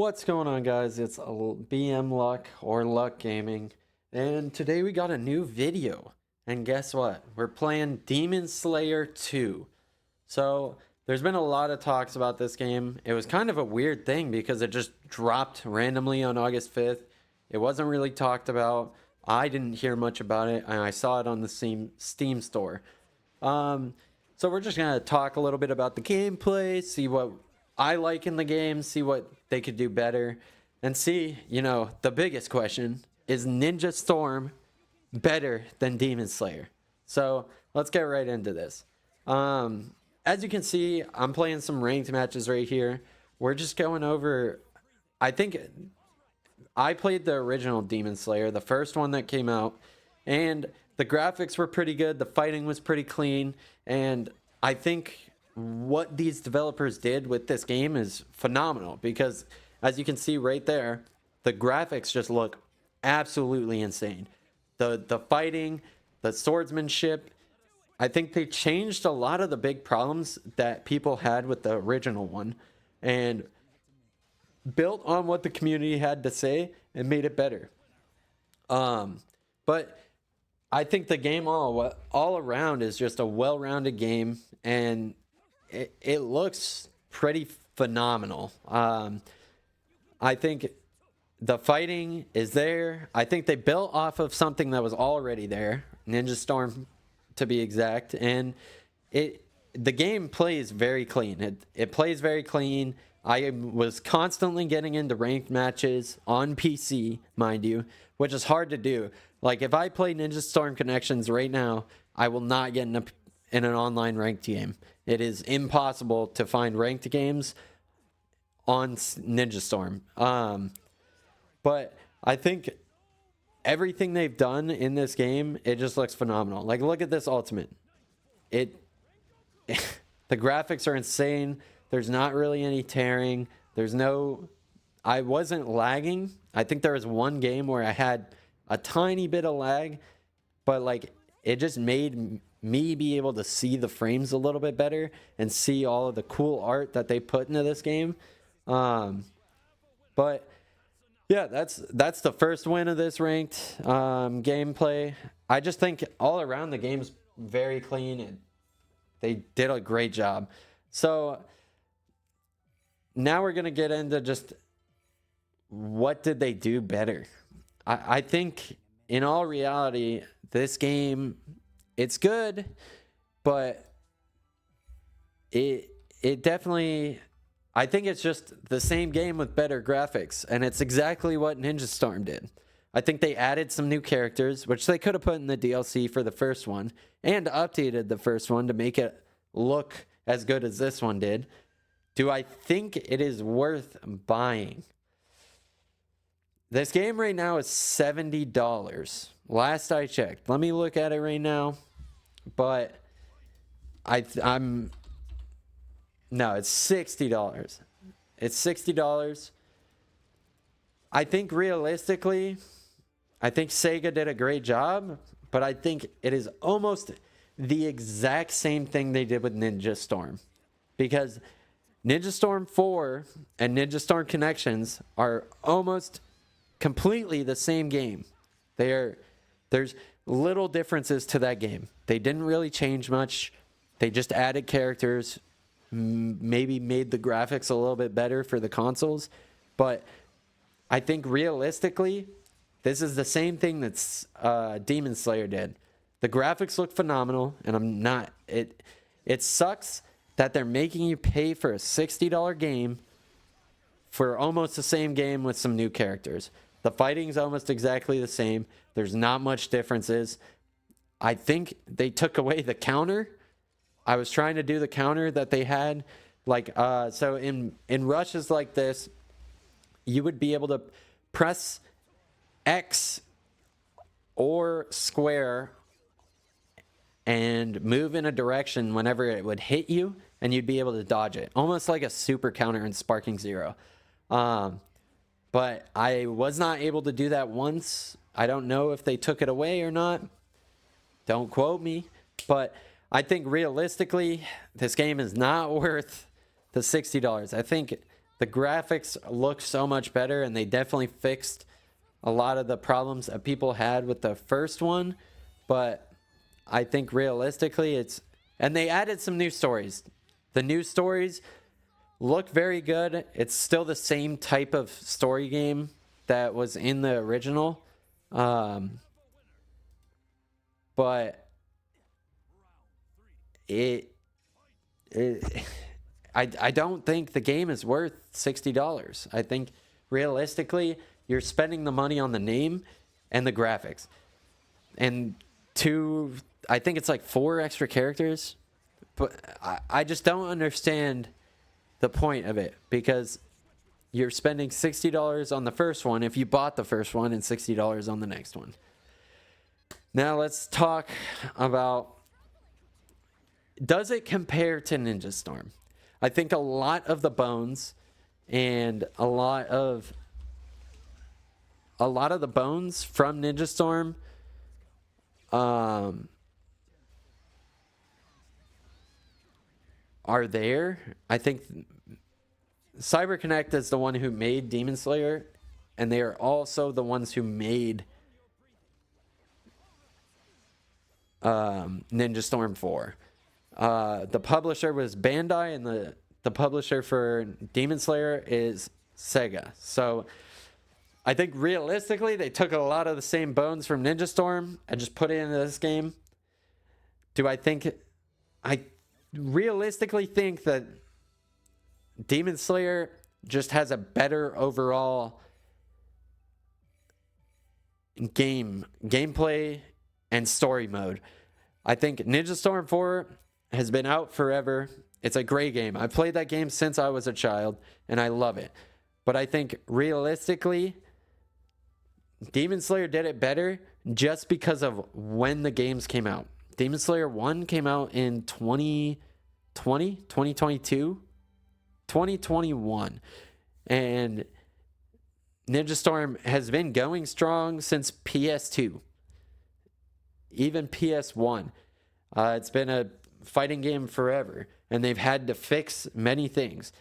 What's going on, guys? It's BM Luck or Luck Gaming, and today we got a new video. And guess what? We're playing Demon Slayer 2. So, there's been a lot of talks about this game. It was kind of a weird thing because it just dropped randomly on August 5th. It wasn't really talked about. I didn't hear much about it, and I saw it on the Steam store. So we're just gonna talk a little bit about the gameplay, see what I like in the game, see what they could do better, and see, the biggest question is Ninja Storm better than Demon Slayer? So let's get right into this. As you can see, I'm playing some ranked matches right here. We're just going over, I think I played the original Demon Slayer, the first one that came out, and the graphics were pretty good, the fighting was pretty clean, and I think what these developers did with this game is phenomenal because, as you can see right there, the graphics just look absolutely insane. The fighting, the swordsmanship, I think they changed a lot of the big problems that people had with the original one and built on what the community had to say and made it better. But I think the game all around is just a well-rounded game, and it looks pretty phenomenal. I think the fighting is there. I think they built off of something that was already there, Ninja Storm to be exact, and the game plays very clean. It plays very clean. I was constantly getting into ranked matches on PC, mind you, which is hard to do. Like, if I play Ninja Storm Connections right now, I will not get in an online ranked game. It is impossible to find ranked games on Ninja Storm. But I think everything they've done in this game, it just looks phenomenal. Like, look at this ultimate. The graphics are insane. There's not really any tearing. I wasn't lagging. I think there was one game where I had a tiny bit of lag, but like it just made me be able to see the frames a little bit better and see all of the cool art that they put into this game. But yeah, that's the first win of this ranked gameplay. I just think all around the game's very clean and they did a great job. So now we're going to get into just what did they do better. I think in all reality, this game, it's good, but it definitely, I think it's just the same game with better graphics, and it's exactly what Ninja Storm did. I think they added some new characters, which they could have put in the DLC for the first one, and updated the first one to make it look as good as this one did. Do I think it is worth buying? This game right now is $70. Last I checked. Let me look at it right now. But no, it's $60. It's $60. I think realistically, I think Sega did a great job, but I think it is almost the exact same thing they did with Ninja Storm. Because Ninja Storm 4 and Ninja Storm Connections are almost completely the same game. There's little differences to that game. They didn't really change much. They just added characters, maybe made the graphics a little bit better for the consoles. But I think realistically, this is the same thing that's Demon Slayer did. The graphics look phenomenal, and it sucks that they're making you pay for a $60 game for almost the same game with some new characters. The fighting's almost exactly the same. There's not much differences. I think they took away the counter. I was trying to do the counter that they had. So in rushes like this, you would be able to press X or square and move in a direction whenever it would hit you, and you'd be able to dodge it. Almost like a super counter in Sparking Zero. But I was not able to do that once. I don't know if they took it away or not. Don't quote me. But I think realistically, this game is not worth the $60. I think The graphics look so much better, and they definitely fixed a lot of the problems that people had with the first one. But I think realistically, and they added some new stories. The new stories look very good. It's still the same type of story game that was in the original. But I don't think the game is worth $60. I think realistically, you're spending the money on the name and the graphics. And I think it's like 4 extra characters. But I just don't understand the point of it, because you're spending $60 on the first one if you bought the first one, and $60 on the next one. Now let's talk about, does it compare to Ninja Storm? I think a lot of the bones and a lot of the bones from Ninja Storm are there. I think CyberConnect is the one who made Demon Slayer, and they are also the ones who made Ninja Storm 4. The publisher was Bandai, and the publisher for Demon Slayer is Sega. So I think realistically, they took a lot of the same bones from Ninja Storm and just put it into this game. I realistically think that Demon Slayer just has a better overall gameplay and story mode. I think Ninja Storm 4 has been out forever. It's a great game. I've played that game since I was a child, and I love it. But I think realistically, Demon Slayer did it better just because of when the games came out. Demon Slayer 1 came out in 2022, 2021. And Ninja Storm has been going strong since PS2, even PS1. It's been a fighting game forever, and they've had to fix many things.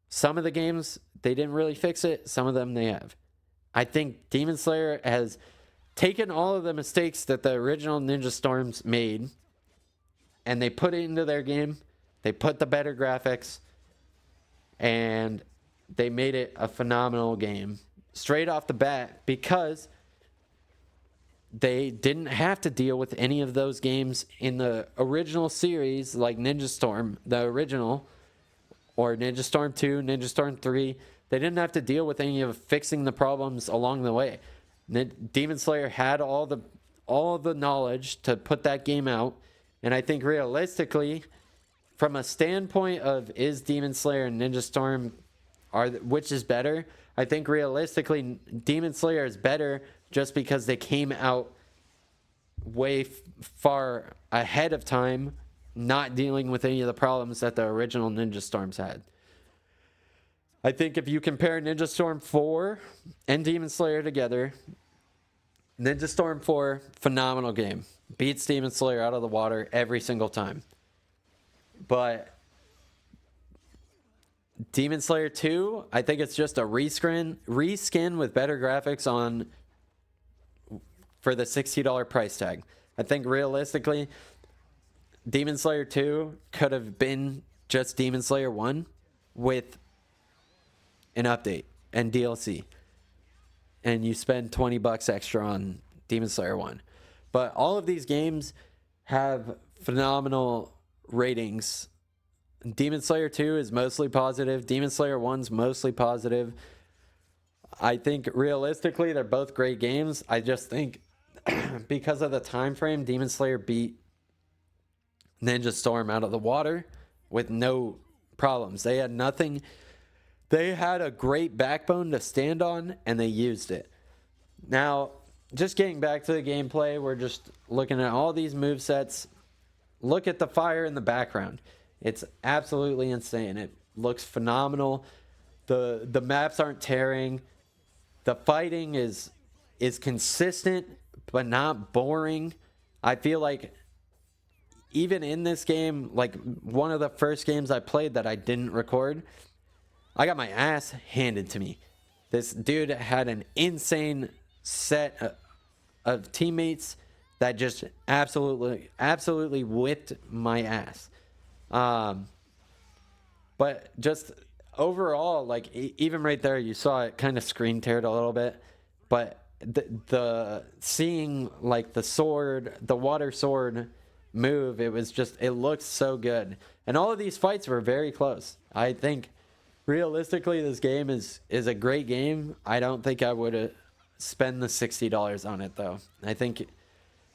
Some of the games, they didn't really fix it. Some of them they have. I think Demon Slayer has taken all of the mistakes that the original Ninja Storms made, and they put it into their game. They put the better graphics, and they made it a phenomenal game straight off the bat, because they didn't have to deal with any of those games in the original series, like Ninja Storm, the original, or Ninja Storm 2, Ninja Storm 3. They didn't have to deal with any of fixing the problems along the way. Demon Slayer had all the knowledge to put that game out, and I think realistically, from a standpoint of is Demon Slayer and Ninja Storm, which is better? I think realistically, Demon Slayer is better just because they came out way far ahead of time, not dealing with any of the problems that the original Ninja Storms had. I think if you compare Ninja Storm 4 and Demon Slayer together, Ninja Storm 4, phenomenal game. Beats Demon Slayer out of the water every single time. But Demon Slayer 2, I think it's just a reskin with better graphics for the $60 price tag. I think realistically, Demon Slayer 2 could have been just Demon Slayer 1 with an update and DLC. And you spend $20 extra on Demon Slayer 1. But all of these games have phenomenal ratings. Demon Slayer 2 is mostly positive. Demon Slayer 1's mostly positive. I think realistically they're both great games. I just think because of the time frame, Demon Slayer beat Ninja Storm out of the water with no problems. They had nothing. They had a great backbone to stand on, and they used it. Now, just getting back to the gameplay, we're just looking at all these movesets. Look at the fire in the background. It's absolutely insane. It looks phenomenal. The maps aren't tearing. The fighting is consistent, but not boring. I feel like even in this game, like one of the first games I played that I didn't record, I got my ass handed to me. This dude had an insane set of teammates that just absolutely whipped my ass. But just overall, like even right there, you saw it kind of screen teared a little bit, but the seeing like the water sword move, it looked so good. And all of these fights were very close. I think realistically this game is a great game. I don't think I would spend the $60 on it though. I think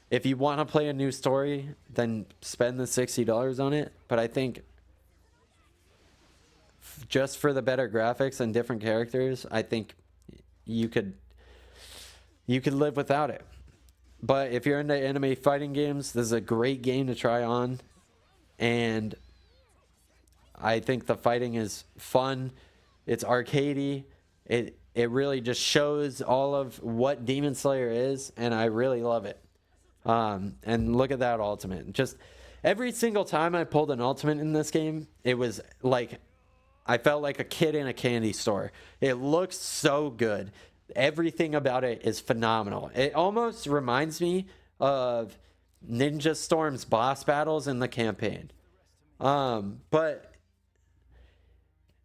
if you want to play a new story, then spend the $60 on it. But I think just for the better graphics and different characters, I think you could live without it. But if you're into anime fighting games, this is a great game to try on. And I think the fighting is fun. It's arcadey. It really just shows all of what Demon Slayer is, and I really love it. And look at that ultimate. Just every single time I pulled an ultimate in this game, it was like I felt like a kid in a candy store. It looks so good. Everything about it is phenomenal. It almost reminds me of Ninja Storm's boss battles in the campaign. But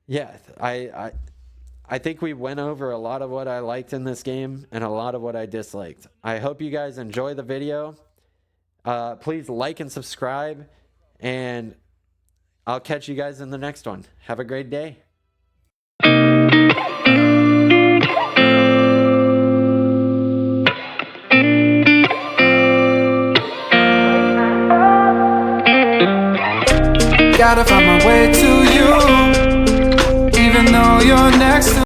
yeah, I think we went over a lot of what I liked in this game and a lot of what I disliked. I hope you guys enjoy the video. Please like and subscribe, and I'll catch you guys in the next one. Have a great day. Gotta find my way to you, even though you're next to